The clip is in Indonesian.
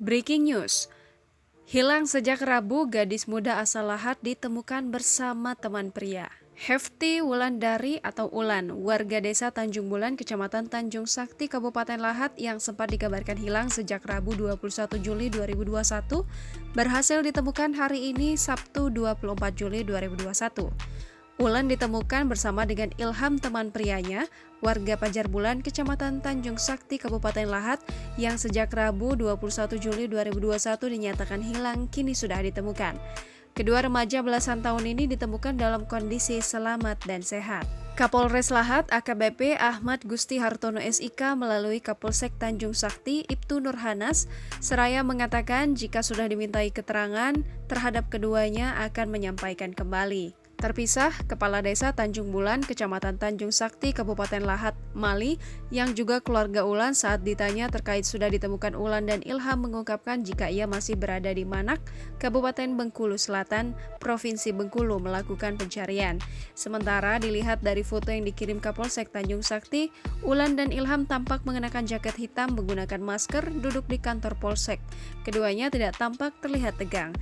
Breaking news, hilang sejak Rabu, gadis muda asal Lahat ditemukan bersama teman pria. Hefty Wulandari atau Ulan, warga desa Tanjung Bulan, Kecamatan Tanjung Sakti, Kabupaten Lahat yang sempat dikabarkan hilang sejak Rabu 21 Juli 2021, berhasil ditemukan hari ini Sabtu 24 Juli 2021. Ulan ditemukan bersama dengan Ilham, teman prianya, warga Pajar Bulan, Kecamatan Tanjung Sakti, Kabupaten Lahat, yang sejak Rabu 21 Juli 2021 dinyatakan hilang, kini sudah ditemukan. Kedua remaja belasan tahun ini ditemukan dalam kondisi selamat dan sehat. Kapolres Lahat AKBP Ahmad Gusti Hartono SIK melalui Kapolsek Tanjung Sakti Ibtu Nurhanas seraya mengatakan jika sudah dimintai keterangan terhadap keduanya akan menyampaikan kembali. Terpisah, Kepala Desa Tanjung Bulan, Kecamatan Tanjung Sakti, Kabupaten Lahat, Mali, yang juga keluarga Ulan saat ditanya terkait sudah ditemukan Ulan dan Ilham mengungkapkan jika ia masih berada di Manak, Kabupaten Bengkulu Selatan, Provinsi Bengkulu melakukan pencarian. Sementara dilihat dari foto yang dikirim Kapolsek Tanjung Sakti, Ulan dan Ilham tampak mengenakan jaket hitam menggunakan masker duduk di kantor Polsek. Keduanya tidak tampak terlihat tegang.